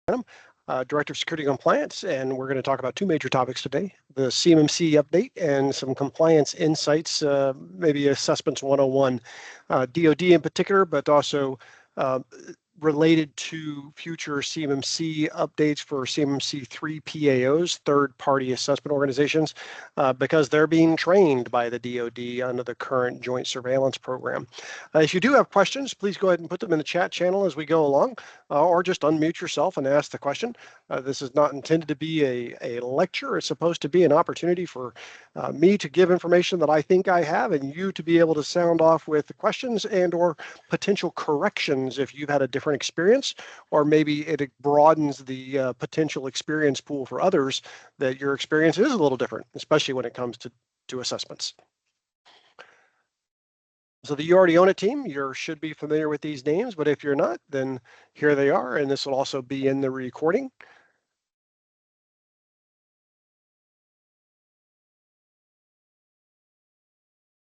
Lanham, Director of Security and Compliance, and we're going to talk about two major topics today, the CMMC update and some compliance insights, maybe assessments 101, DoD in particular, but also related to future CMMC updates for CMMC 3 PAOs, third-party assessment organizations, because they're being trained by the DoD under the current Joint Surveillance Program. If you do have questions, please go ahead and put them in the chat channel as we go along, or just unmute yourself and ask the question. This is not intended to be a lecture. It's supposed to be an opportunity for me to give information that I think I have and you to be able to sound off with the questions and or potential corrections if you've had a different experience, or maybe it broadens the potential experience pool for others that your experience is a little different, especially when it comes to assessments. So the You Already Own It team, you should be familiar with these names, but if you're not, then here they are, and this will also be in the recording.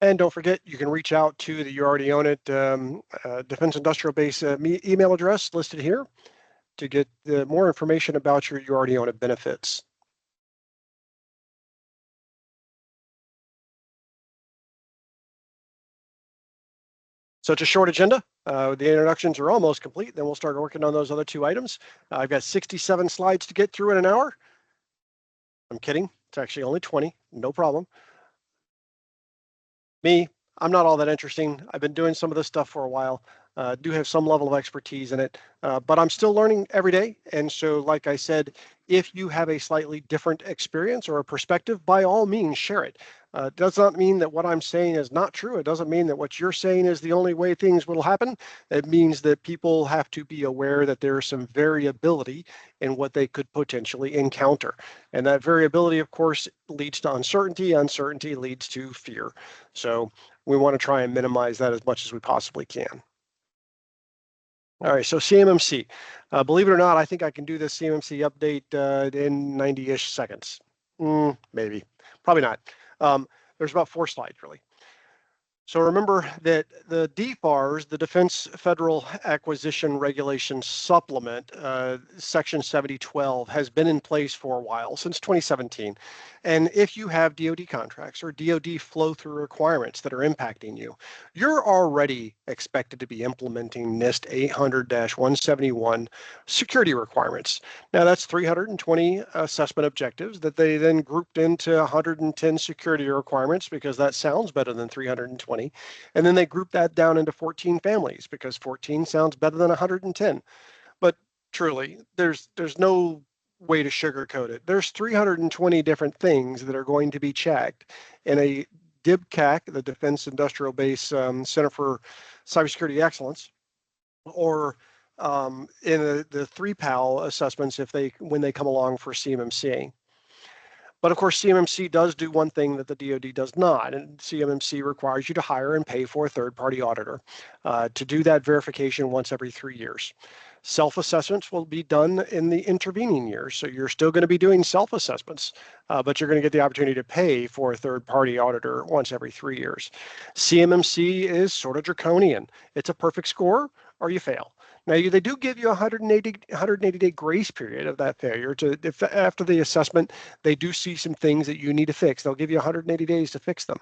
And don't forget, you can reach out to the You Already Own It Defense Industrial Base email address listed here to get more information about your You Already Own It benefits. So it's a short agenda. The introductions are almost complete. Then we'll start working on those other two items. I've got 67 slides to get through in an hour. I'm kidding. It's actually only 20. No problem. Me, I'm not all that interesting. I've been doing some of this stuff for a while. Do have some level of expertise in it, but I'm still learning every day. And so, like I said, if you have a slightly different experience or a perspective, by all means, share it. It does not mean that what I'm saying is not true. It doesn't mean that what you're saying is the only way things will happen. It means that people have to be aware that there is some variability in what they could potentially encounter. And that variability, of course, leads to uncertainty. Uncertainty leads to fear. So we want to try and minimize that as much as we possibly can. All right, so CMMC. Believe it or not, I think I can do this CMMC update in 90-ish seconds. Maybe, probably not. There's about 4 slides, really. So remember that the DFARS, the Defense Federal Acquisition Regulation Supplement, Section 7012, has been in place for a while, since 2017. And if you have DoD contracts or DoD flow-through requirements that are impacting you, you're already expected to be implementing NIST 800-171 security requirements. Now, that's 320 assessment objectives that they then grouped into 110 security requirements, because that sounds better than 320. And then they group that down into 14 families, because 14 sounds better than 110. But truly, there's no way to sugarcoat it. There's 320 different things that are going to be checked in a DIB-CAC, the Defense Industrial Base Center for Cybersecurity Excellence, or in the 3PAL assessments when they come along for CMMC. But of course, CMMC does do one thing that the DoD does not, and CMMC requires you to hire and pay for a third-party auditor to do that verification once every 3 years. Self-assessments will be done in the intervening years, so you're still going to be doing self-assessments, but you're going to get the opportunity to pay for a third-party auditor once every 3 years. CMMC is sort of draconian. It's a perfect score or you fail. Now, they do give you a 180-day grace period of that failure. If after the assessment, they do see some things that you need to fix, they'll give you 180 days to fix them.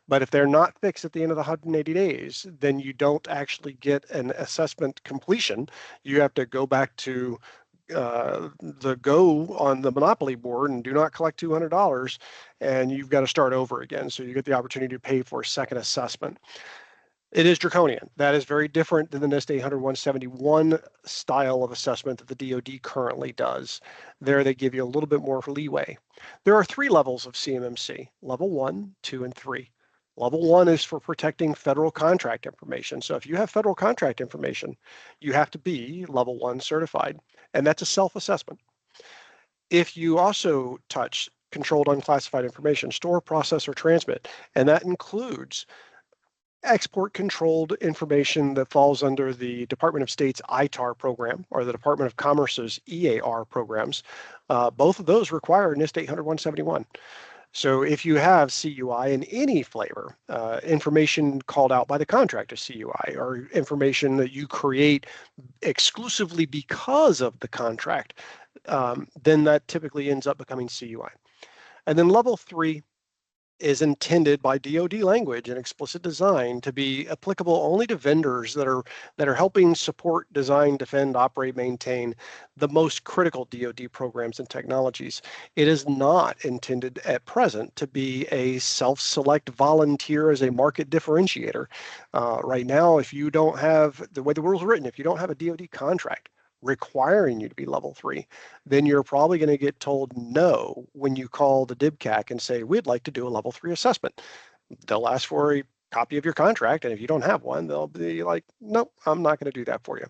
But if they're not fixed at the end of the 180 days, then you don't actually get an assessment completion. You have to go back to the go on the monopoly board and do not collect $200, and you've got to start over again. So you get the opportunity to pay for a second assessment. It is draconian. That is very different than the NIST 800-171 style of assessment that the DoD currently does. There, they give you a little bit more leeway. There are 3 levels of CMMC, level 1, 2, and 3. Level 1 is for protecting federal contract information. So if you have federal contract information, you have to be level 1 certified, and that's a self-assessment. If you also touch controlled unclassified information, store, process, or transmit, and that includes export controlled information that falls under the Department of State's ITAR program or the Department of Commerce's EAR programs. Both of those require NIST 800-171. So if you have CUI in any flavor, information called out by the contract as CUI, or information that you create exclusively because of the contract, then that typically ends up becoming CUI. And then level 3 is intended by DoD language and explicit design to be applicable only to vendors that are helping support, design, defend, operate, maintain the most critical DoD programs and technologies. It is not intended at present to be a self-select volunteer as a market differentiator. Right now, if you don't have, the way the rules are written, if you don't have a DoD contract requiring you to be level 3, then you're probably going to get told no when you call the DIBCAC and say, we'd like to do a level 3 assessment. They'll ask for a copy of your contract, and if you don't have one, they'll be like, nope, I'm not going to do that for you.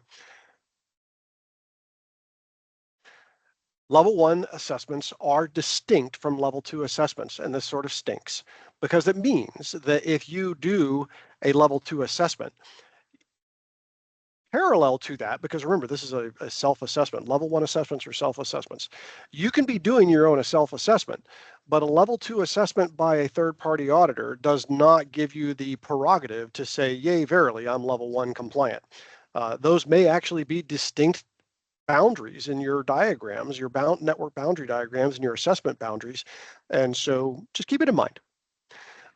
Level 1 assessments are distinct from level 2 assessments, and this sort of stinks because it means that if you do a level 2 assessment, parallel to that, because remember, this is a self-assessment. Level 1 assessments are self-assessments. You can be doing your own self-assessment, but a level 2 assessment by a third-party auditor does not give you the prerogative to say, yay, verily, I'm level 1 compliant. Those may actually be distinct boundaries in your diagrams, your network boundary diagrams and your assessment boundaries. And so just keep it in mind.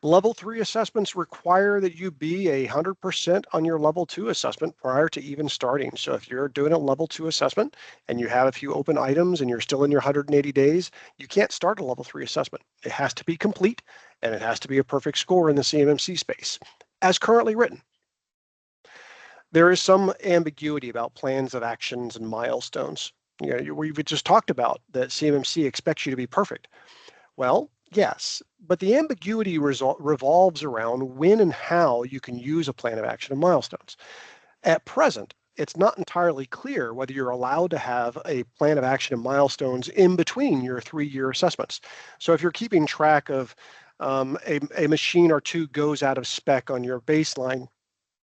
Level 3 assessments require that you be 100% on your level 2 assessment prior to even starting. So if you're doing a level 2 assessment and you have a few open items and you're still in your 180 days, you can't start a level 3 assessment. It has to be complete and it has to be a perfect score in the CMMC space, as currently written. There is some ambiguity about plans of actions and milestones. We've just talked about that CMMC expects you to be perfect. Well, yes, but the ambiguity revolves around when and how you can use a plan of action and milestones. At present, it's not entirely clear whether you're allowed to have a plan of action and milestones in between your 3-year assessments. So if you're keeping track of a machine or two goes out of spec on your baseline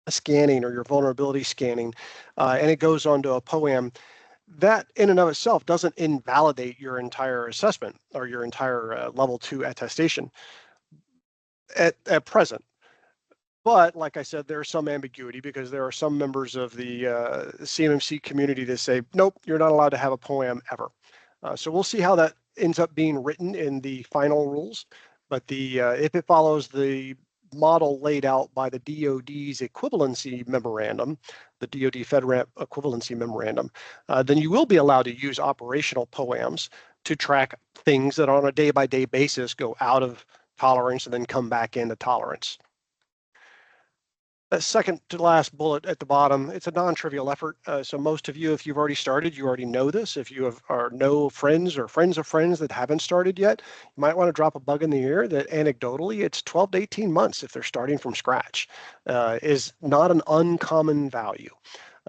scanning or your vulnerability scanning, and it goes onto a POAM, that in and of itself doesn't invalidate your entire assessment or your entire level 2 attestation at present. But like I said, there's some ambiguity because there are some members of the CMMC community that say, nope, you're not allowed to have a POAM ever. So we'll see how that ends up being written in the final rules. But if it follows the model laid out by the DoD's equivalency memorandum, the DoD FedRAMP equivalency memorandum, then you will be allowed to use operational POAMs to track things that on a day-by-day basis go out of tolerance and then come back into tolerance. That second to last bullet at the bottom, it's a non-trivial effort. So most of you, if you've already started, you already know this. If you know friends or friends of friends that haven't started yet, you might want to drop a bug in the ear that anecdotally, it's 12 to 18 months if they're starting from scratch, is not an uncommon value.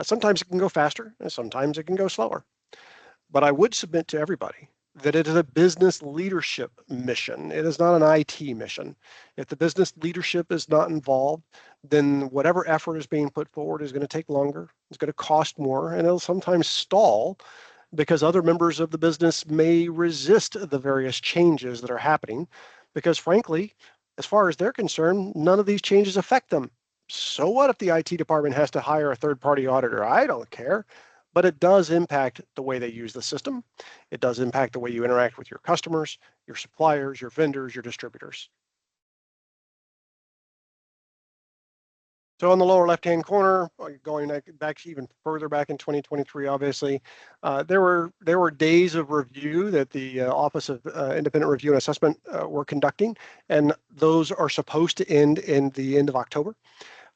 Sometimes it can go faster and sometimes it can go slower. But I would submit to everybody that it is a business leadership mission. It is not an IT mission. If the business leadership is not involved, then whatever effort is being put forward is going to take longer, it's going to cost more, and it'll sometimes stall because other members of the business may resist the various changes that are happening because frankly, as far as they're concerned, none of these changes affect them. So what if the IT department has to hire a third-party auditor? I don't care. But it does impact the way they use the system. It does impact the way you interact with your customers, your suppliers, your vendors, your distributors. So on the lower left-hand corner, going back even further back in 2023, obviously, there were days of review that the Office of Independent Review and Assessment were conducting, and those are supposed to end in the end of October.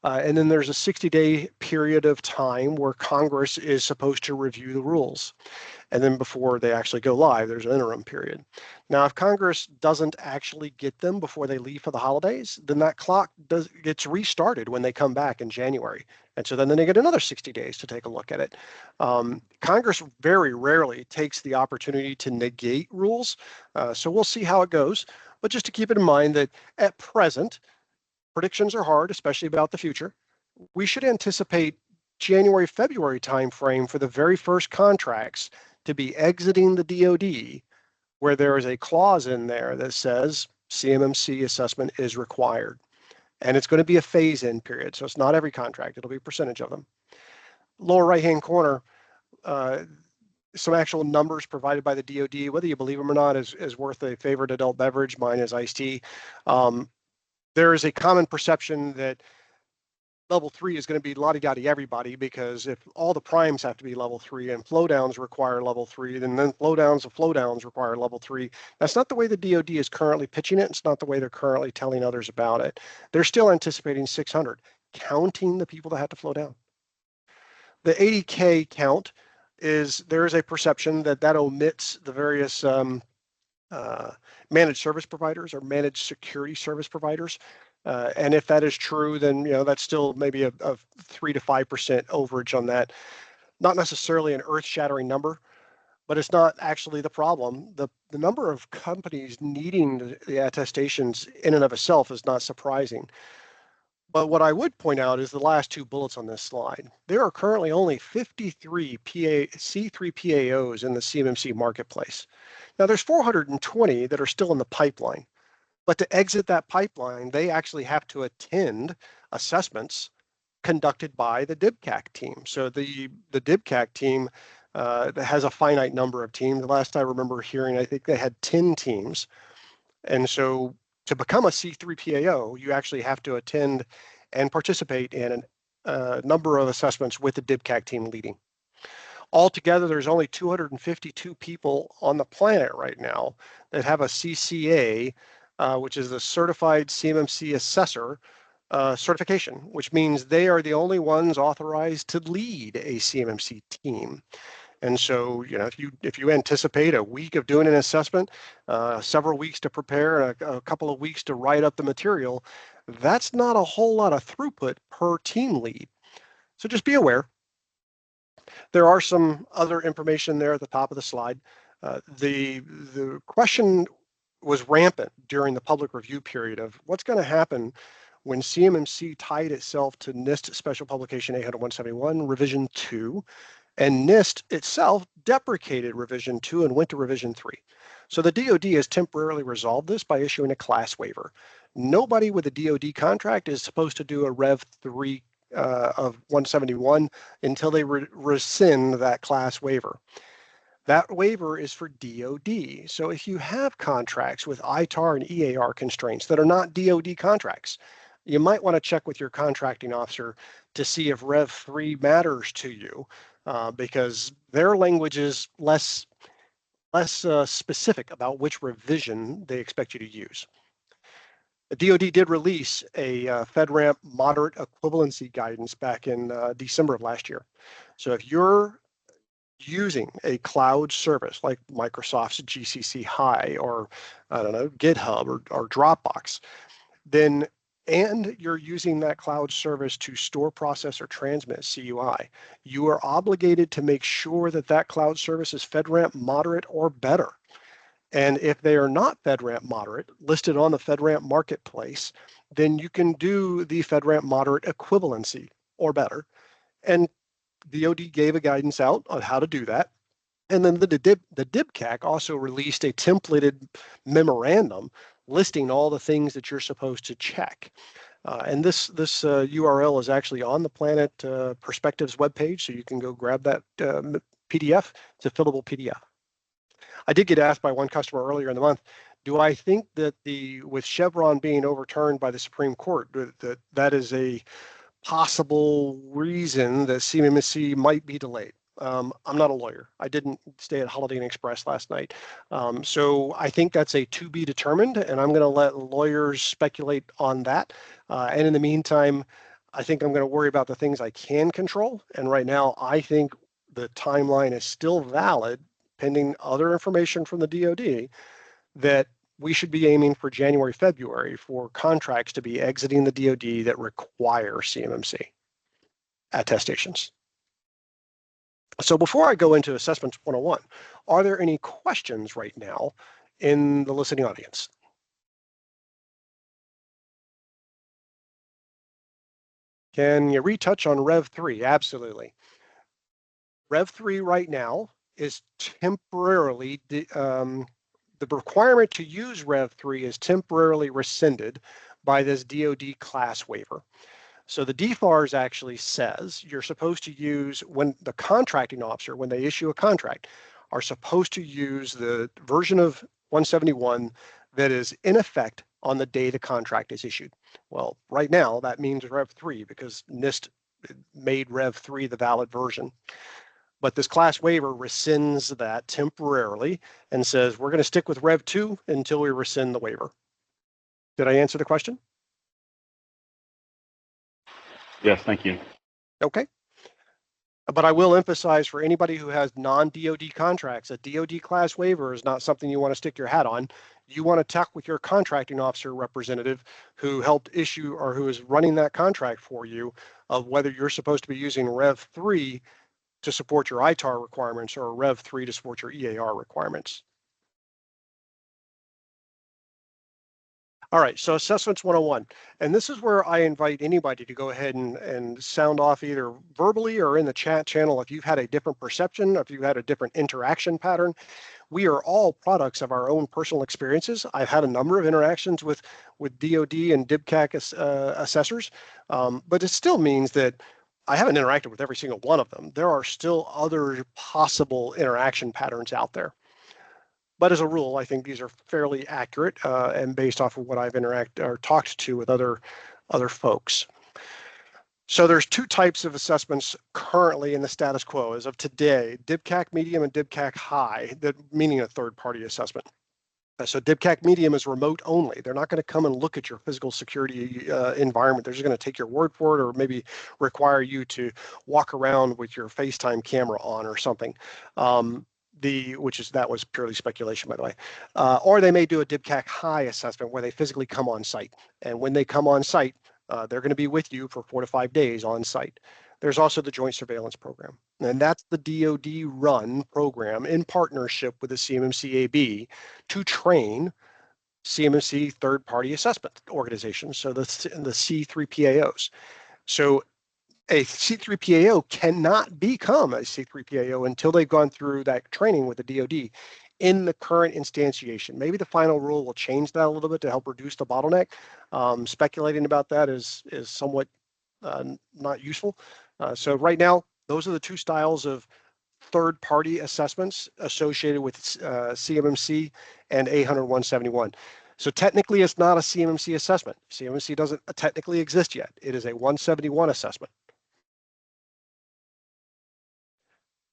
And then there's a 60-day period of time where Congress is supposed to review the rules. And then before they actually go live, there's an interim period. Now, if Congress doesn't actually get them before they leave for the holidays, then that clock gets restarted when they come back in January. And so then they get another 60 days to take a look at it. Congress very rarely takes the opportunity to negate rules. So we'll see how it goes. But just to keep it in mind that at present, predictions are hard, especially about the future. We should anticipate January, February timeframe for the very first contracts to be exiting the DoD, where there is a clause in there that says CMMC assessment is required. And it's going to be a phase-in period, so it's not every contract. It'll be a percentage of them. Lower right-hand corner, some actual numbers provided by the DoD, whether you believe them or not, is worth a favorite adult beverage. Mine is iced tea. There is a common perception that level 3 is going to be la-di-da-di everybody, because if all the primes have to be level 3 and flow downs require level 3, then flow downs of flow downs require level 3. That's not the way the DoD is currently pitching it. It's not the way they're currently telling others about it. They're still anticipating 600, counting the people that have to flow down. The 80K count is, there is a perception that that omits the various managed service providers or managed security service providers. And if that is true, then that's still maybe a 3 to 5% overage on that. Not necessarily an earth-shattering number, but it's not actually the problem. The number of companies needing the attestations in and of itself is not surprising. But what I would point out is the last two bullets on this slide. There are currently only 53 C3 PAOs in the CMMC marketplace. Now there's 420 that are still in the pipeline. But to exit that pipeline, they actually have to attend assessments conducted by the DIBCAC team. So the DIBCAC team has a finite number of teams. The last I remember hearing, I think they had 10 teams. And so to become a C3 PAO, you actually have to attend and participate in a number of assessments with the DIBCAC team leading. Altogether, there's only 252 people on the planet right now that have a CCA, which is the Certified CMMC Assessor certification, which means they are the only ones authorized to lead a CMMC team. And so, if you anticipate a week of doing an assessment, several weeks to prepare, and a couple of weeks to write up the material, that's not a whole lot of throughput per team lead. So just be aware. There are some other information there at the top of the slide. The question was rampant during the public review period of what's going to happen when CMMC tied itself to NIST Special Publication 800-171 Revision 2, and NIST itself deprecated Revision 2 and went to Revision 3. So the DoD has temporarily resolved this by issuing a class waiver. Nobody with a DoD contract is supposed to do a Rev 3 of 171 until they rescind that class waiver. That waiver is for DoD. So if you have contracts with ITAR and EAR constraints that are not DoD contracts, you might want to check with your contracting officer to see if Rev 3 matters to you, because their language is less specific about which revision they expect you to use. The DoD did release a FedRAMP moderate equivalency guidance back in December of last year. So if you're using a cloud service like Microsoft's GCC High or, I don't know, GitHub or Dropbox, then, and you're using that cloud service to store, process, or transmit CUI, you are obligated to make sure that that cloud service is FedRAMP moderate or better. And if they are not FedRAMP moderate, listed on the FedRAMP marketplace, then you can do the FedRAMP moderate equivalency or better. And DoD gave a guidance out on how to do that. And then the DIBCAC also released a templated memorandum listing all the things that you're supposed to check. And this URL is actually on the Planet Perspectives webpage, so you can go grab that PDF. It's a fillable PDF. I did get asked by one customer earlier in the month, do I think that with Chevron being overturned by the Supreme Court, that is a possible reason that CMMC might be delayed? I'm not a lawyer. I didn't stay at Holiday Inn Express last night. So I think that's a to be determined, and I'm going to let lawyers speculate on that. And in the meantime, I think I'm going to worry about the things I can control. And right now, I think the timeline is still valid, pending other information from the DoD, that we should be aiming for January, February for contracts to be exiting the DoD that require CMMC attestations. So before I go into Assessments 101, are there any questions right now in the listening audience? Can you retouch on Rev 3? Absolutely. Rev 3 right now is temporarily the requirement to use Rev 3 is temporarily rescinded by this DoD class waiver. So the DFARS actually says you're supposed to use, when the contracting officer, when they issue a contract, are supposed to use the version of 171 that is in effect on the day the contract is issued. Well, right now that means Rev 3 because NIST made Rev 3 the valid version. But this class waiver rescinds that temporarily and says we're going to stick with Rev 2 until we rescind the waiver. Did I answer the question? Yes, thank you. Okay. But I will emphasize for anybody who has non-DoD contracts, a DoD class waiver is not something you want to stick your hat on. You want to talk with your contracting officer representative who helped issue or who is running that contract for you of whether you're supposed to be using Rev 3 to support your ITAR requirements or Rev 3 to support your EAR requirements. All right, so Assessments 101. And this is where I invite anybody to go ahead and sound off either verbally or in the chat channel if you've had a different perception, if you've had a different interaction pattern. We are all products of our own personal experiences. I've had a number of interactions with DoD and DIBCAC assessors, but it still means that I haven't interacted with every single one of them. There are still other possible interaction patterns out there. But as a rule, I think these are fairly accurate and based off of what I've interacted or talked to with other folks. So there's two types of assessments currently in the status quo as of today: DIBCAC medium and DIBCAC high, that meaning a third-party assessment. So DIBCAC medium is remote only. They're not going to come and look at your physical security environment. They're just going to take your word for it, or maybe require you to walk around with your FaceTime camera on or something. That was purely speculation, by the way. Or they may do a DIBCAC high assessment where they physically come on site. And when they come on site, they're going to be with you for 4 to 5 days on site. There's also the Joint Surveillance Program. And that's the DoD run program in partnership with the CMMC AB to train CMMC third-party assessment organizations, so the C3PAOs. So a C3PAO cannot become a C3PAO until they've gone through that training with the DoD in the current instantiation. Maybe the final rule will change that a little bit to help reduce the bottleneck. Speculating about that is somewhat not useful. So right now, those are the two styles of third-party assessments associated with CMMC and A171. So technically, it's not a CMMC assessment. CMMC doesn't technically exist yet. It is a 171 assessment.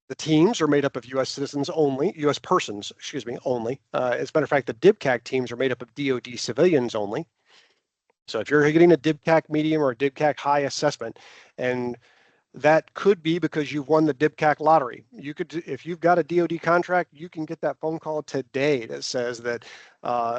The teams are made up of U.S. citizens only, U.S. persons, only. As a matter of fact, the DIBCAC teams are made up of DoD civilians only. So if you're getting a DIBCAC medium or a DIBCAC high assessment, and that could be because you've won the DIBCAC lottery. You could, if you've got a DoD contract, you can get that phone call today that says that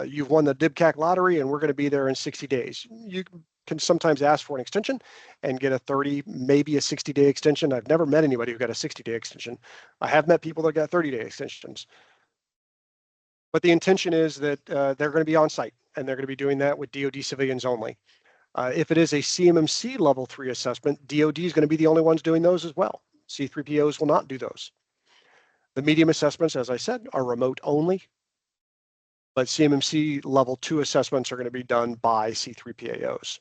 you've won the DIBCAC lottery and we're going to be there in 60 days. You can sometimes ask for an extension and get a 30, maybe a 60-day extension. I've never met anybody who got a 60-day extension. I have met people that got 30-day extensions. But the intention is that they're going to be on site, and they're going to be doing that with DoD civilians only. If it is a CMMC level 3 assessment, DoD is going to be the only ones doing those as well. C3POs will not do those. The medium assessments, as I said, are remote only, but CMMC level 2 assessments are going to be done by C3PAOs.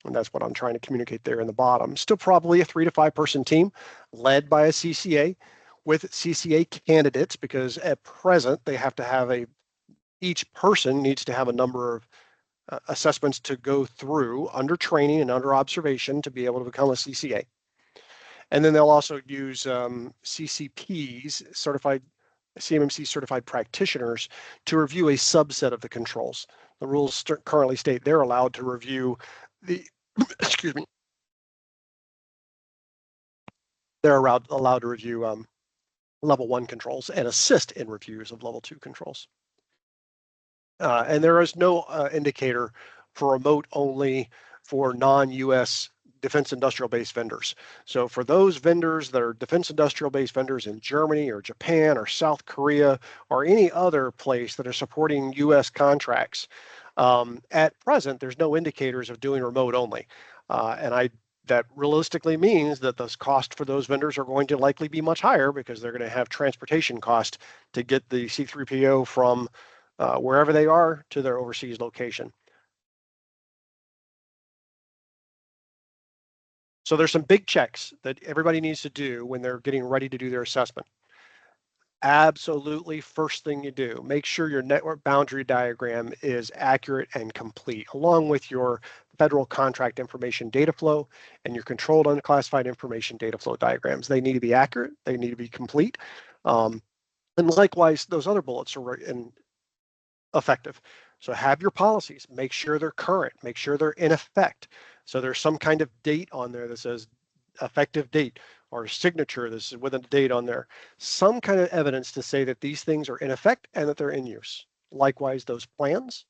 And that's what I'm trying to communicate there in the bottom. Still probably a 3 to 5 person team led by a CCA with CCA candidates, because at present they have to have each person needs to have a number of assessments to go through under training and under observation to be able to become a CCA. And then they'll also use CCPs, certified CMMC certified practitioners, to review a subset of the controls. The rules currently state they're allowed to review the, excuse me, they're allowed to review level 1 controls and assist in reviews of level 2 controls. And there is no indicator for remote only for non-US defense industrial base vendors. So for those vendors that are defense industrial base vendors in Germany or Japan or South Korea or any other place that are supporting US contracts, at present, there's no indicators of doing remote only. That realistically means that the cost for those vendors are going to likely be much higher, because they're going to have transportation cost to get the C3PO from wherever they are, to their overseas location. So there's some big checks that everybody needs to do when they're getting ready to do their assessment. Absolutely, first thing you do, make sure your network boundary diagram is accurate and complete, along with your federal contract information data flow and your controlled unclassified information data flow diagrams. They need to be accurate, they need to be complete. And likewise, those other bullets are effective. So have your policies, make sure they're current, make sure they're in effect. So there's some kind of date on there that says effective date, or signature that's with a date on there. Some kind of evidence to say that these things are in effect and that they're in use. Likewise, those plans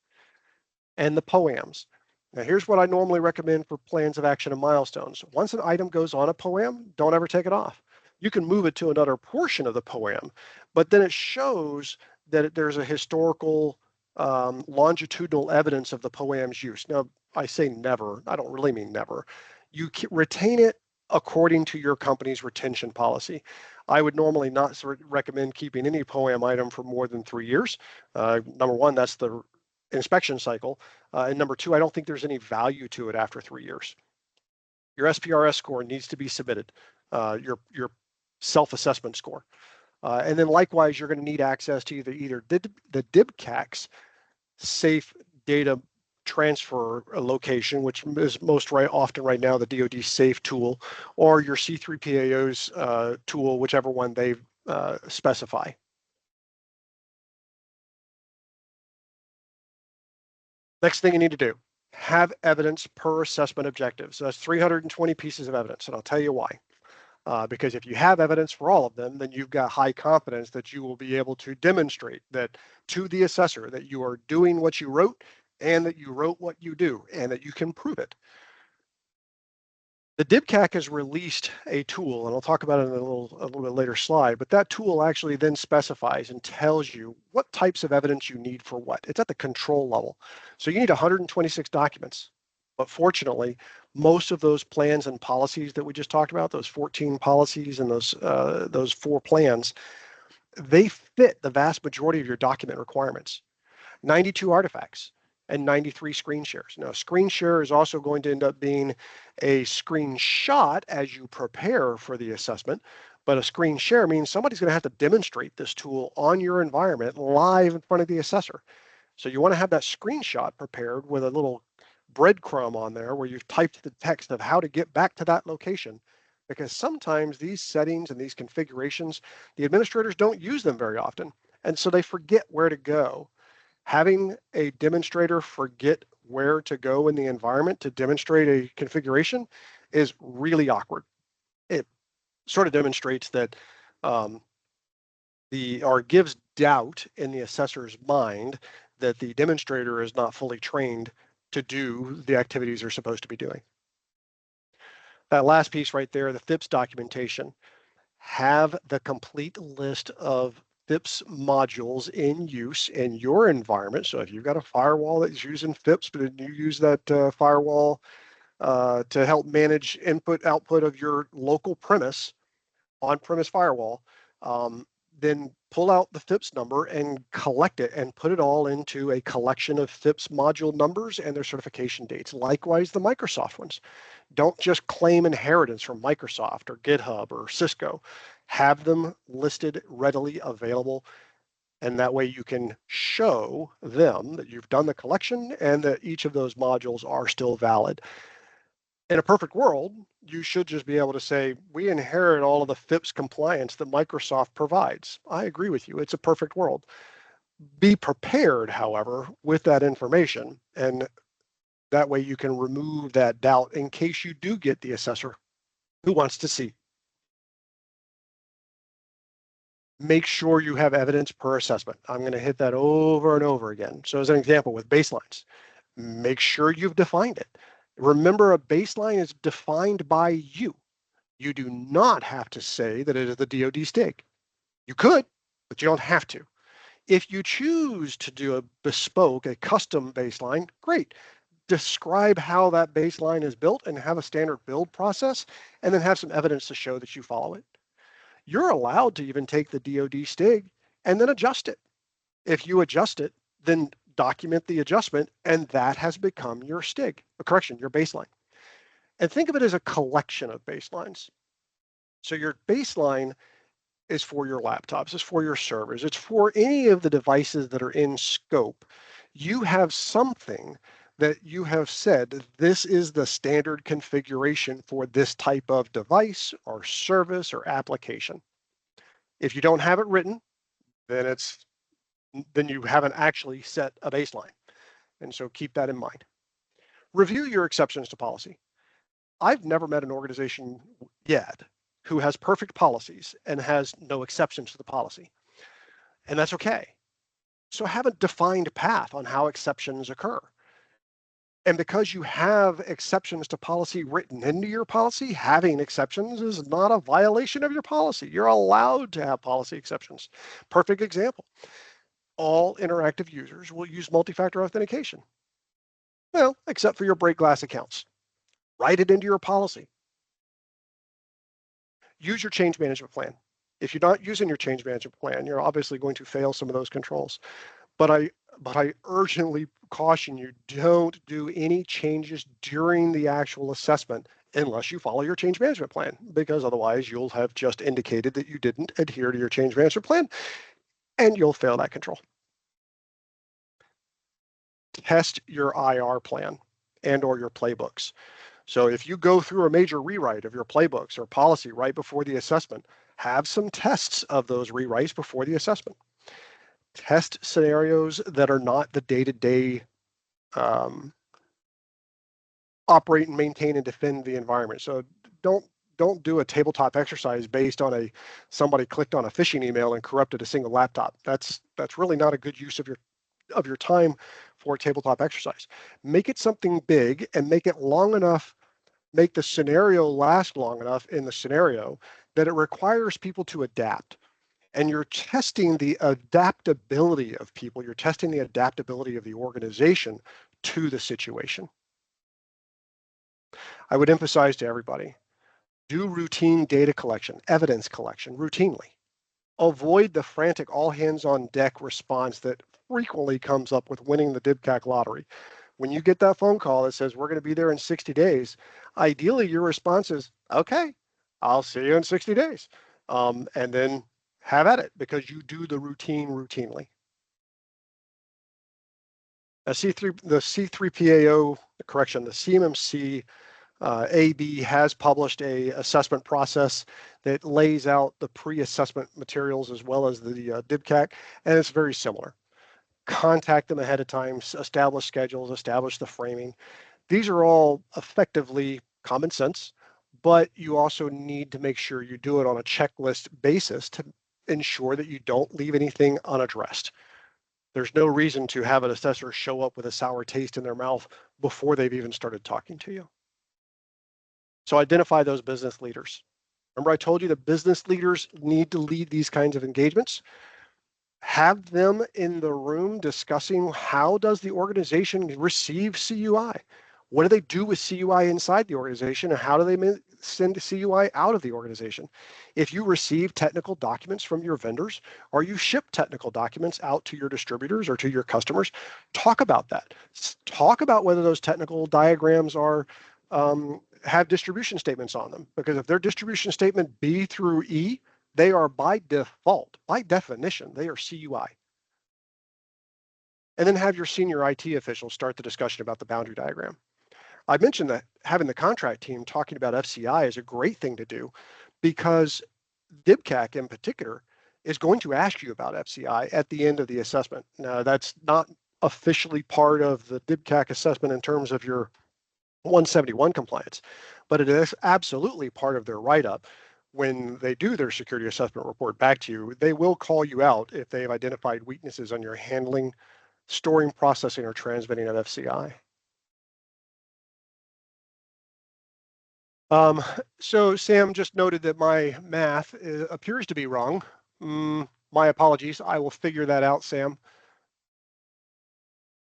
and the POAMs. Now, here's what I normally recommend for plans of action and milestones. Once an item goes on a POAM, don't ever take it off. You can move it to another portion of the POAM, but then it shows that there's a historical longitudinal evidence of the POAM's use. Now, I say never, I don't really mean never. You retain it according to your company's retention policy. I would normally not recommend keeping any POAM item for more than 3 years. Number one, that's the inspection cycle. And number two, I don't think there's any value to it after 3 years. Your SPRS score needs to be submitted, your self-assessment score. And then likewise, you're going to need access to either the DIB safe data transfer location, which is most often right now the DoD safe tool, or your C3PAO's tool, whichever one they specify. Next thing you need to do, have evidence per assessment objective. So that's 320 pieces of evidence, and I'll tell you why. Because if you have evidence for all of them, then you've got high confidence that you will be able to demonstrate that to the assessor that you are doing what you wrote and that you wrote what you do and that you can prove it. The DIBCAC has released a tool, and I'll talk about it in a little bit later slide, but that tool actually then specifies and tells you what types of evidence you need for what. It's at the control level. So you need 126 documents. But fortunately, most of those plans and policies that we just talked about, those 14 policies and those 4 plans, they fit the vast majority of your document requirements. 92 artifacts and 93 screen shares. Now, screen share is also going to end up being a screenshot as you prepare for the assessment, but a screen share means somebody's going to have to demonstrate this tool on your environment live in front of the assessor. So you want to have that screenshot prepared with a little breadcrumb on there where you've typed the text of how to get back to that location, because sometimes these settings and these configurations, the administrators don't use them very often, and so they forget where to go. Having a demonstrator forget where to go in the environment to demonstrate a configuration is really awkward. It sort of demonstrates that or gives doubt in the assessor's mind that the demonstrator is not fully trained to do the activities they're supposed to be doing. That last piece right there, the FIPS documentation, have the complete list of FIPS modules in use in your environment. So if you've got a firewall that's using FIPS, but you use that firewall to help manage input output of your local premise, on-premise firewall, then pull out the FIPS number and collect it and put it all into a collection of FIPS module numbers and their certification dates. Likewise, the Microsoft ones. Don't just claim inheritance from Microsoft or GitHub or Cisco. Have them listed readily available, and that way you can show them that you've done the collection and that each of those modules are still valid. In a perfect world, you should just be able to say, we inherit all of the FIPS compliance that Microsoft provides. I agree with you. It's a perfect world. Be prepared, however, with that information, and that way you can remove that doubt in case you do get the assessor who wants to see. Make sure you have evidence per assessment. I'm going to hit that over and over again. So as an example with baselines, make sure you've defined it. Remember, a baseline is defined by you. You do not have to say that it is the DoD STIG. You could, but you don't have to. If you choose to do a bespoke, a custom baseline, great. Describe how that baseline is built and have a standard build process, and then have some evidence to show that you follow it. You're allowed to even take the DoD STIG and then adjust it. If you adjust it, then document the adjustment, and that has become your STIG, your baseline. And think of it as a collection of baselines. So your baseline is for your laptops, it's for your servers, it's for any of the devices that are in scope. You have something that you have said, this is the standard configuration for this type of device or service or application. If you don't have it written, then you haven't actually set a baseline. And so keep that in mind. Review your exceptions to policy. I've never met an organization yet who has perfect policies and has no exceptions to the policy. And that's okay. So have a defined path on how exceptions occur. And because you have exceptions to policy written into your policy, having exceptions is not a violation of your policy. You're allowed to have policy exceptions. Perfect example. All interactive users will use multi-factor authentication. Well, except for your break glass accounts. Write it into your policy. Use your change management plan. If you're not using your change management plan, you're obviously going to fail some of those controls. But I urgently caution you, don't do any changes during the actual assessment unless you follow your change management plan, because otherwise you'll have just indicated that you didn't adhere to your change management plan and you'll fail that control. Test your IR plan and or your playbooks. So if you go through a major rewrite of your playbooks or policy right before the assessment, have some tests of those rewrites before the assessment. Test scenarios that are not the day-to-day operate and maintain and defend the environment. So don't do a tabletop exercise based on somebody clicked on a phishing email and corrupted a single laptop. That's really not a good use of your time for a tabletop exercise. Make it something big and make it long enough, make the scenario last long enough in the scenario that it requires people to adapt. And you're testing the adaptability of people. You're testing the adaptability of the organization to the situation. I would emphasize to everybody, do routine data collection, evidence collection routinely. Avoid the frantic all hands on deck response that frequently comes up with winning the DIBCAC lottery. When you get that phone call that says, we're going to be there in 60 days, ideally your response is, okay, I'll see you in 60 days. And then have at it, because you do the routine routinely. The C3PAO, the CMMC AB has published a assessment process that lays out the pre-assessment materials as well as the DIBCAC, and it's very similar. Contact them ahead of time, establish schedules, establish the framing. These are all effectively common sense, but you also need to make sure you do it on a checklist basis to ensure that you don't leave anything unaddressed. There's no reason to have an assessor show up with a sour taste in their mouth before they've even started talking to you. So identify those business leaders. Remember, I told you that business leaders need to lead these kinds of engagements. Have them in the room discussing how does the organization receive CUI? What do they do with CUI inside the organization, and how do they send CUI out of the organization? If you receive technical documents from your vendors, or you ship technical documents out to your distributors or to your customers, talk about that. Talk about whether those technical diagrams are have distribution statements on them, because if they're distribution statement B through E, they are by default, by definition, they are CUI. And then have your senior IT officials start the discussion about the boundary diagram. I mentioned that having the contract team talking about FCI is a great thing to do, because DIBCAC in particular is going to ask you about FCI at the end of the assessment. Now, that's not officially part of the DIBCAC assessment in terms of your 171 compliance, but it is absolutely part of their write-up. When they do their security assessment report back to you, they will call you out if they have identified weaknesses on your handling, storing, processing, or transmitting of FCI. So Sam just noted that my math appears to be wrong. My apologies. I will figure that out, Sam.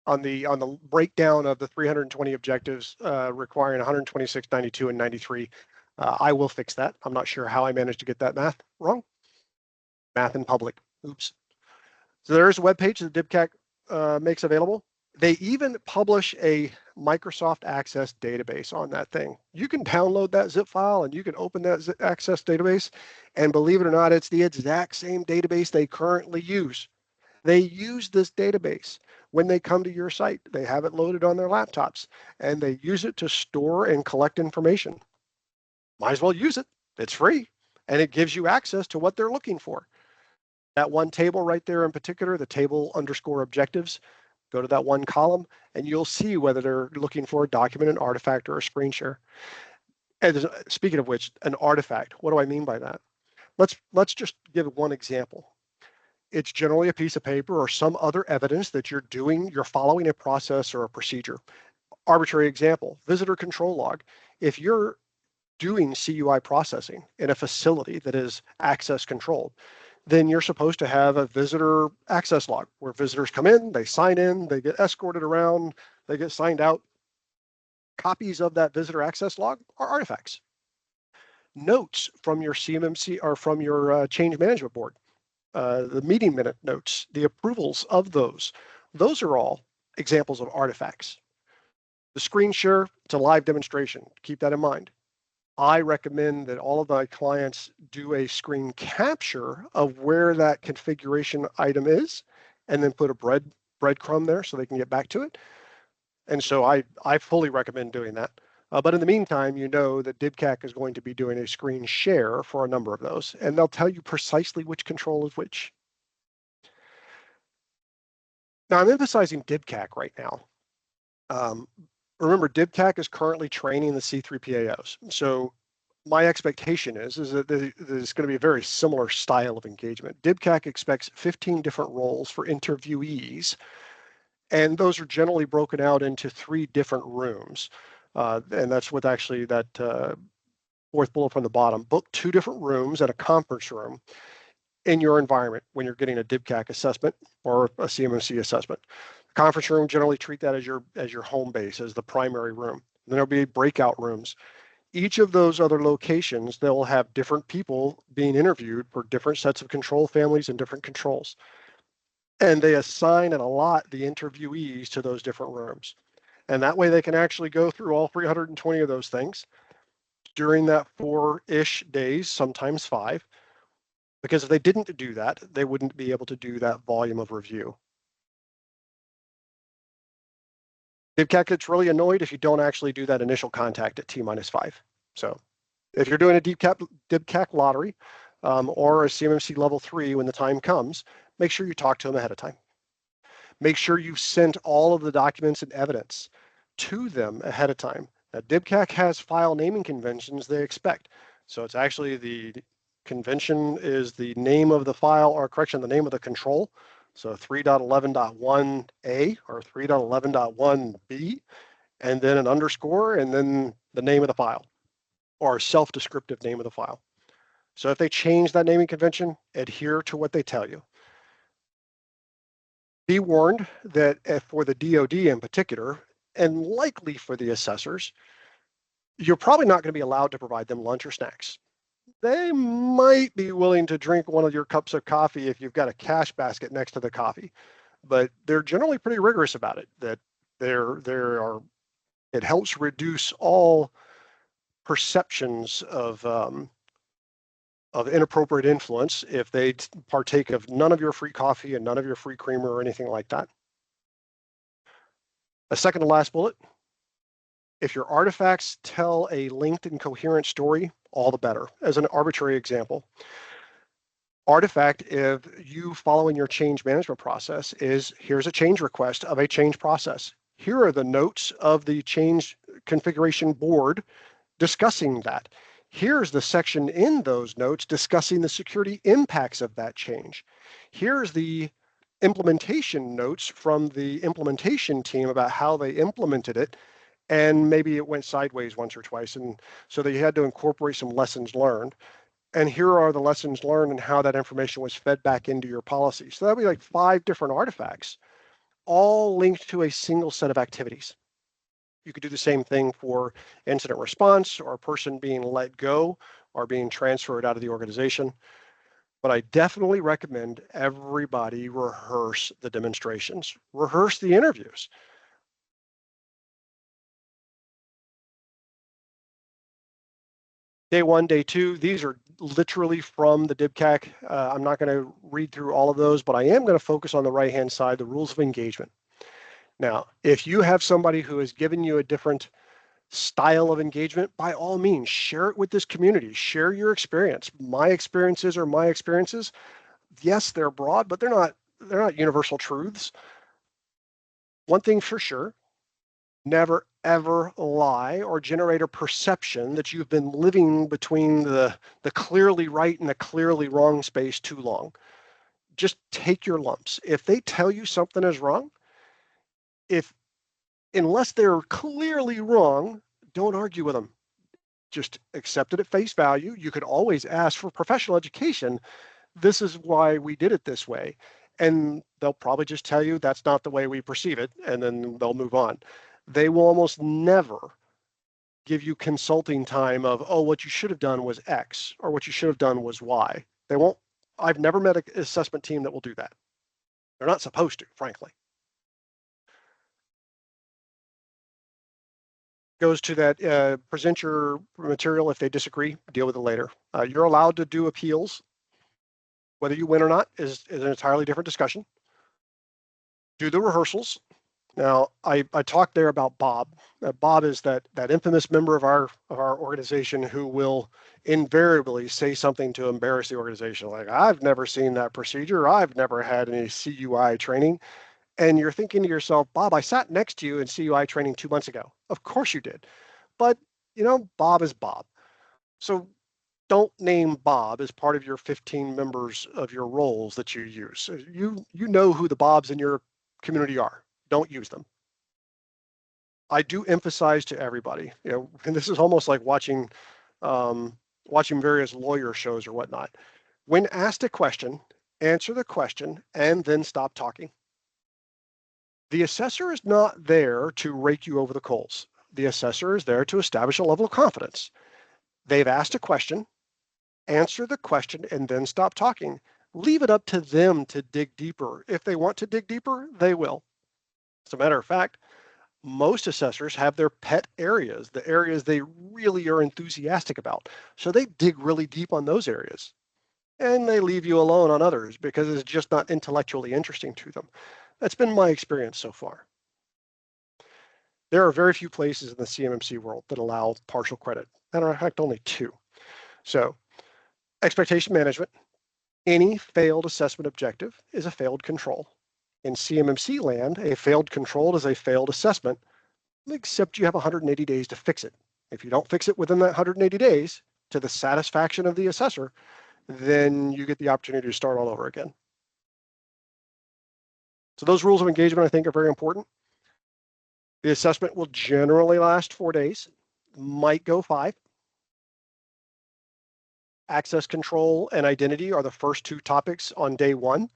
On the breakdown of the 320 objectives requiring 126, 92, and 93, I will fix that. I'm not sure how I managed to get that math wrong. Math in public. Oops. So there's a webpage, the DIBCAC makes available. They even publish a Microsoft Access database on that thing. You can download that zip file and you can open that Access database, and believe it or not, it's the exact same database they currently use. They use this database when they come to your site. They have it loaded on their laptops, and they use it to store and collect information. Might as well use it. It's free, and it gives you access to what they're looking for. That one table right there in particular, the table underscore objectives, go to that one column, and you'll see whether they're looking for a document, an artifact, or a screen share. And speaking of which, an artifact, what do I mean by that? Let's just give one example. It's generally a piece of paper or some other evidence that you're following a process or a procedure. Arbitrary example, visitor control log. If you're doing CUI processing in a facility that is access controlled, then you're supposed to have a visitor access log where visitors come in, they sign in, they get escorted around, they get signed out. Copies of that visitor access log are artifacts. Notes from your CMMC or from your change management board, the meeting minute notes, the approvals of those are all examples of artifacts. The screen share, it's a live demonstration. Keep that in mind. I recommend that all of my clients do a screen capture of where that configuration item is, and then put a breadcrumb there so they can get back to it. And so I fully recommend doing that. But in the meantime, you know that DIBCAC is going to be doing a screen share for a number of those, and they'll tell you precisely which control is which. Now, I'm emphasizing DIBCAC right now. Remember, DIBCAC is currently training the C3PAOs. So my expectation is that there's going to be a very similar style of engagement. DIBCAC expects 15 different roles for interviewees, and those are generally broken out into 3 different rooms. And that's what actually that fourth bullet from the bottom. Book 2 different rooms and a conference room in your environment when you're getting a DIBCAC assessment or a CMMC assessment. The conference room, generally treat that as your home base, as the primary room. Then there'll be breakout rooms. Each of those other locations, they'll have different people being interviewed for different sets of control families and different controls. And they assign and allot the interviewees to those different rooms. And that way they can actually go through all 320 of those things during that 4-ish days, sometimes 5. Because if they didn't do that, they wouldn't be able to do that volume of review. DIBCAC gets really annoyed if you don't actually do that initial contact at T-5. So if you're doing a DIBCAC lottery or a CMMC level 3 when the time comes, make sure you talk to them ahead of time. Make sure you sent all of the documents and evidence to them ahead of time. Now, DIBCAC has file naming conventions they expect. So it's actually the convention is the name of the file, or correction, the name of the control. So 3.11.1a or 3.11.1b, and then an underscore, and then the name of the file, or a self-descriptive name of the file. So if they change that naming convention, adhere to what they tell you. Be warned that for the DoD in particular, and likely for the assessors, you're probably not going to be allowed to provide them lunch or snacks. They might be willing to drink one of your cups of coffee if you've got a cash basket next to the coffee, but they're generally pretty rigorous about it. That it helps reduce all perceptions of inappropriate influence if they partake of none of your free coffee and none of your free creamer or anything like that. A second to last bullet. If your artifacts tell a linked and coherent story, all the better. As an arbitrary example, artifact, if you following your change management process, is here's a change request of a change process. Here are the notes of the change configuration board discussing that. Here's the section in those notes discussing the security impacts of that change. Here's the implementation notes from the implementation team about how they implemented it, and maybe it went sideways once or twice, and so they had to incorporate some lessons learned. And here are the lessons learned and how that information was fed back into your policy. So that'd be like 5 different artifacts, all linked to a single set of activities. You could do the same thing for incident response or a person being let go or being transferred out of the organization. But I definitely recommend everybody rehearse the demonstrations, rehearse the interviews. Day one, day two, these are literally from the DIBCAC. I'm not going to read through all of those, but I am going to focus on the right-hand side, the rules of engagement. Now, if you have somebody who has given you a different style of engagement, by all means, share it with this community. Share your experience. My experiences are my experiences. Yes, they're broad, but they're not universal truths. One thing for sure, never ever lie or generate a perception that you've been living between the clearly right and the clearly wrong space too long. Just take your lumps. If they tell you something is wrong, unless they're clearly wrong, don't argue with them. Just accept it at face value. You could always ask for professional education. This is why we did it this way. And they'll probably just tell you that's not the way we perceive it, and then they'll move on. They will almost never give you consulting time of, oh, what you should have done was X, or what you should have done was Y. They won't. I've never met an assessment team that will do that. They're not supposed to, frankly. Goes to that, present your material. If they disagree, deal with it later. You're allowed to do appeals. Whether you win or not is an entirely different discussion. Do the rehearsals. Now, I talked there about Bob. Bob is that infamous member of our organization who will invariably say something to embarrass the organization, like, I've never seen that procedure. I've never had any CUI training. And you're thinking to yourself, Bob, I sat next to you in CUI training 2 months ago. Of course you did. But, Bob is Bob. So don't name Bob as part of your 15 members of your roles that you use. You know who the Bobs in your community are. Don't use them. I do emphasize to everybody, and this is almost like watching various lawyer shows or whatnot. When asked a question, answer the question and then stop talking. The assessor is not there to rake you over the coals. The assessor is there to establish a level of confidence. They've asked a question, answer the question, and then stop talking. Leave it up to them to dig deeper. If they want to dig deeper, they will. As a matter of fact, most assessors have their pet areas, the areas they really are enthusiastic about. So they dig really deep on those areas. And they leave you alone on others because it's just not intellectually interesting to them. That's been my experience so far. There are very few places in the CMMC world that allow partial credit. Matter of fact, only 2. So, expectation management. Any failed assessment objective is a failed control. In CMMC land, a failed control is a failed assessment, except you have 180 days to fix it. If you don't fix it within that 180 days to the satisfaction of the assessor, then you get the opportunity to start all over again. So those rules of engagement, I think, are very important. The assessment will generally last 4 days, might go 5. Access control and identity are the first 2 topics on day 1.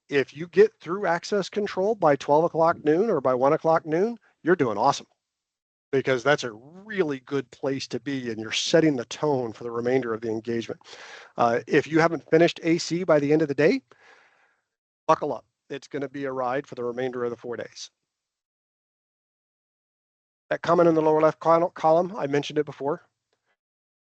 If you get through access control by 12 o'clock noon or by 1 o'clock noon, you're doing awesome, because that's a really good place to be, and you're setting the tone for the remainder of the engagement. If you haven't finished AC by the end of the day, buckle up. It's going to be a ride for the remainder of the 4 days. That comment in the lower left column, I mentioned it before.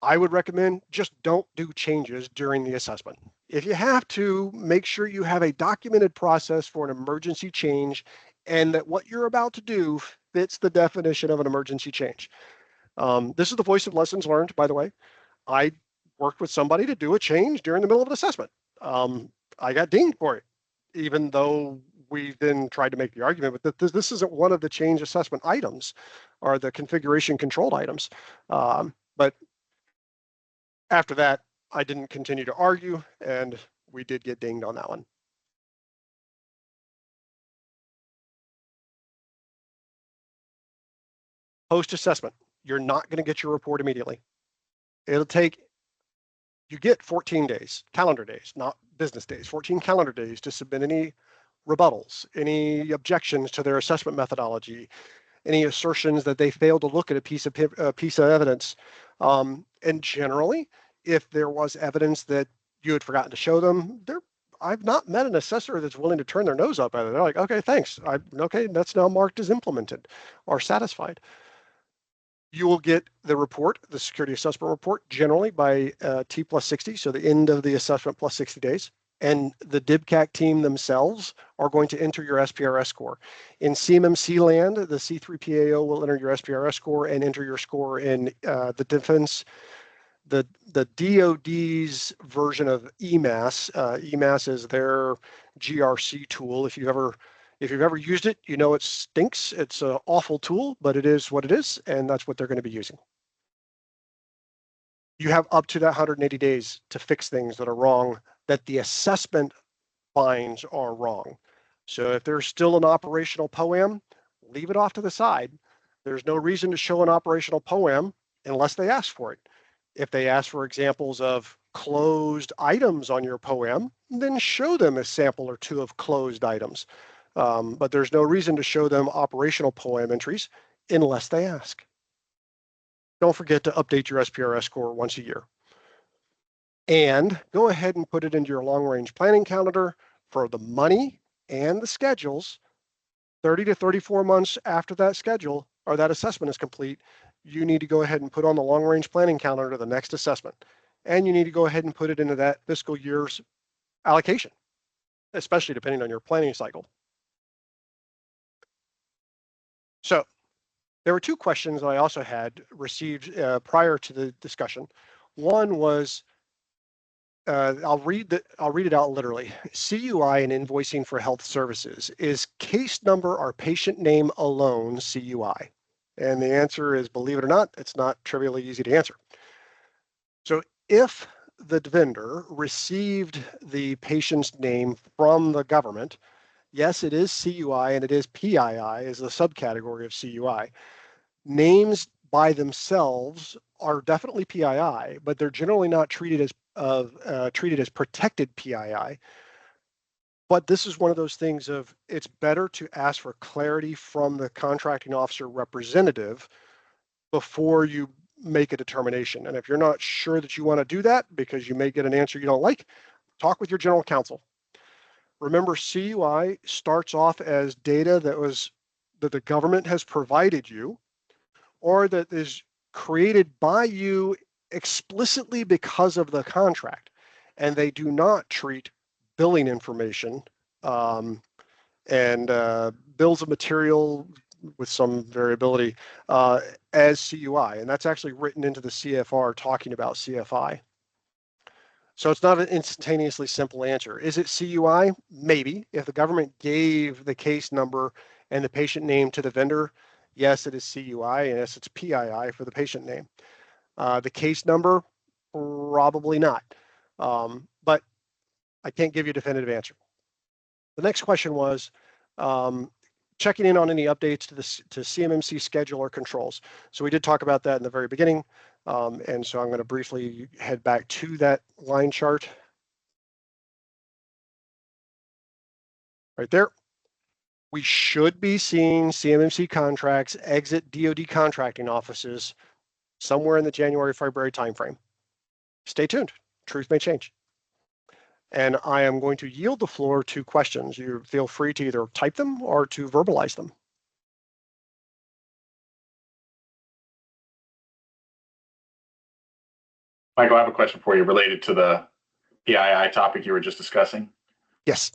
I would recommend just don't do changes during the assessment. If you have to, make sure you have a documented process for an emergency change and that what you're about to do fits the definition of an emergency change. This is the voice of lessons learned, by the way. I worked with somebody to do a change during the middle of an assessment. I got dinged for it, even though we then tried to make the argument, but this isn't one of the change assessment items or the configuration controlled items. But after that, I didn't continue to argue, and we did get dinged on that one. Post-assessment, you're not going to get your report immediately. You get 14 days, calendar days, not business days, 14 calendar days to submit any rebuttals, any objections to their assessment methodology, any assertions that they failed to look at a piece of evidence. And generally, if there was evidence that you had forgotten to show them. I've not met an assessor that's willing to turn their nose up at it. They're like, okay, thanks. Okay, that's now marked as implemented or satisfied. You will get the report, the security assessment report, generally by T plus 60, so the end of the assessment plus 60 days. And the DIBCAC team themselves are going to enter your SPRS score. In CMMC land, the C3PAO will enter your SPRS score and enter your score in the defense, the DoD's version of EMAS. EMAS is their GRC tool. If you've ever used it, you know it stinks. It's an awful tool, but it is what it is, and that's what they're going to be using. You have up to that 180 days to fix things that are wrong, that the assessment finds are wrong. So if there's still an operational POAM, leave it off to the side. There's no reason to show an operational POAM unless they ask for it. If they ask for examples of closed items on your POAM, then show them a sample or two of closed items. But there's no reason to show them operational POAM entries unless they ask. Don't forget to update your SPRS score once a year. And go ahead and put it into your long-range planning calendar for the money and the schedules. 30 to 34 months after that schedule or that assessment is complete, you need to go ahead and put on the long-range planning calendar the next assessment. And you need to go ahead and put it into that fiscal year's allocation, especially depending on your planning cycle. So there were two questions that I also had received prior to the discussion. One was, I'll read it out literally. CUI and invoicing for health services, is case number or patient name alone CUI? And the answer is, believe it or not, it's not trivially easy to answer. So if the vendor received the patient's name from the government, yes, it is CUI and it is PII as a subcategory of CUI. Names by themselves are definitely PII, but they're generally not treated as protected PII. But this is one of those things of, it's better to ask for clarity from the contracting officer representative before you make a determination. And if you're not sure that you want to do that because you may get an answer you don't like, talk with your general counsel. Remember, CUI starts off as data that the government has provided you, or that is created by you explicitly because of the contract. And they do not treat billing information and bills of material with some variability as CUI. And that's actually written into the CFR talking about CFI. So it's not an instantaneously simple answer. Is it CUI? Maybe. If the government gave the case number and the patient name to the vendor, yes, it is CUI, and yes, it's PII for the patient name. The case number, probably not. But I can't give you a definitive answer. The next question was checking in on any updates to CMMC schedule or controls. So we did talk about that in the very beginning. And so I'm going to briefly head back to that line chart. Right there. We should be seeing CMMC contracts exit DoD contracting offices somewhere in the January-February timeframe. Stay tuned. Truth may change. And I am going to yield the floor to questions. You feel free to either type them or to verbalize them. Michael, I have a question for you related to the PII topic you were just discussing. Yes.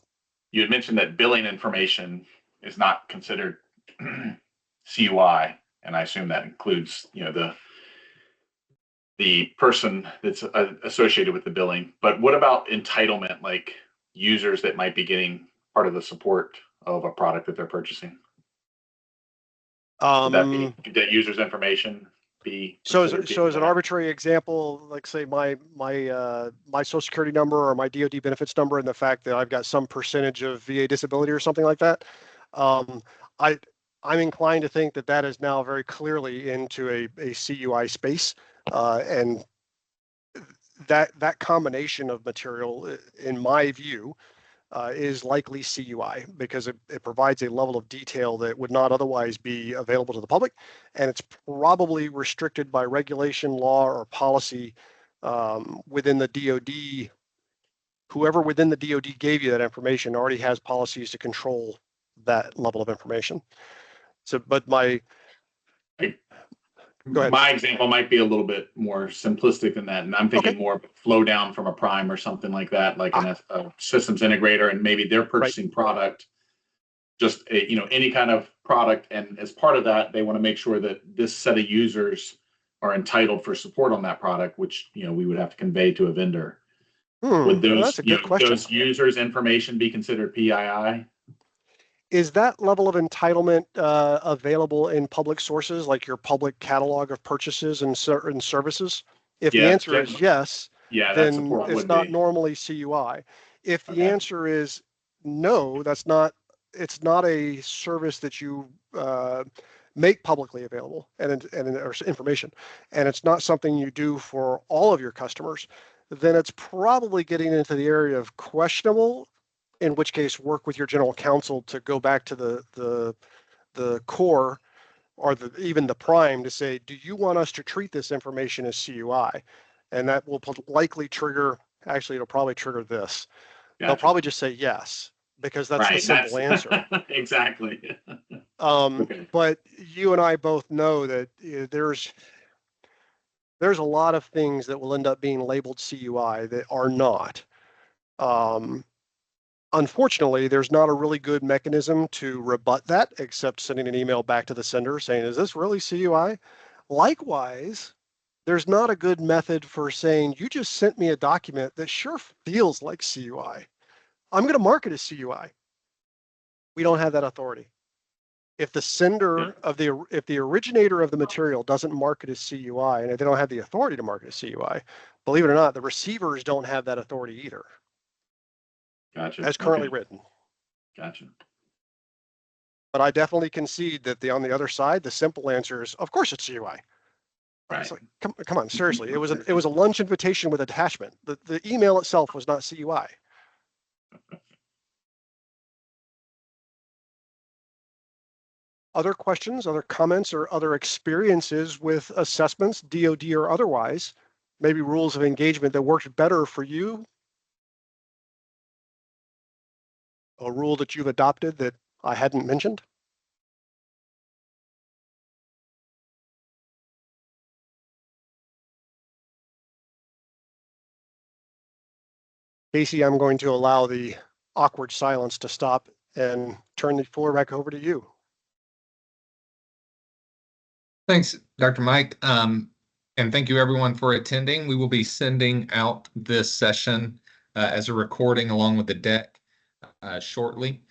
You had mentioned that billing information is not considered CUI, and I assume that includes, the person that's associated with the billing. But what about entitlement, like users that might be getting part of the support of a product that they're purchasing? Would that user's information be so as an arbitrary example, like say my social security number or my DoD benefits number, and the fact that I've got some percentage of VA disability or something like that, I'm inclined to think that is now very clearly into a CUI space, and that combination of material, in my view, is likely CUI because it provides a level of detail that would not otherwise be available to the public, and it's probably restricted by regulation, law, or policy within the DoD whoever within the DoD gave you that information already has policies to control that level of information. So, but go ahead. My example might be a little bit more simplistic than that, and I'm thinking Okay. more of a flow down from a prime or something like that, like a systems integrator, and maybe they're purchasing product, just any kind of product, and as part of that, they want to make sure that this set of users are entitled for support on that product, which we would have to convey to a vendor. Would those, that's a good question. Those users' information be considered PII? Is that level of entitlement available in public sources, like your public catalog of purchases and services? If the answer is yes, then it's not normally CUI. If the answer is no, it's not a service that you make publicly available or information, and it's not something you do for all of your customers, then it's probably getting into the area of questionable, in which case work with your general counsel to go back to the core or even the prime to say, do you want us to treat this information as CUI? And that will likely trigger, actually, it'll probably trigger this. They'll probably just say yes, because that's the simple answer. Exactly. But you and I both know that there's a lot of things that will end up being labeled CUI that are not. Unfortunately, there's not a really good mechanism to rebut that, except sending an email back to the sender saying, is this really CUI? Likewise, there's not a good method for saying, you just sent me a document that sure feels like CUI. I'm going to mark it as CUI. We don't have that authority. If the sender of if the originator of the material doesn't mark it as CUI, and if they don't have the authority to mark it as CUI, believe it or not, the receivers don't have that authority either. Gotcha. As currently written. Gotcha. But I definitely concede that on the other side, the simple answer is, of course it's CUI. Right. It's like, come on, seriously. It was a lunch invitation with attachment. The email itself was not CUI. Other questions, other comments, or other experiences with assessments, DoD or otherwise, maybe rules of engagement that worked better for you? A rule that you've adopted that I hadn't mentioned? Casey, I'm going to allow the awkward silence to stop and turn the floor back over to you. Thanks, Dr. Mike. And thank you everyone for attending. We will be sending out this session as a recording along with the deck shortly.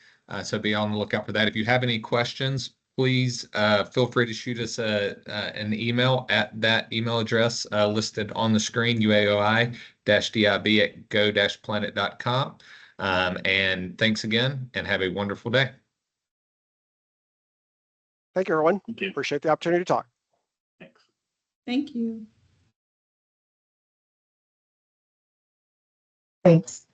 So be on the lookout for that. If you have any questions, please feel free to shoot us an email at that email address listed on the screen, uaoi-dib@go-planet.com. And thanks again, and have a wonderful day. Thank you, everyone. Thank you. Appreciate the opportunity to talk. Thanks. Thank you. Thanks.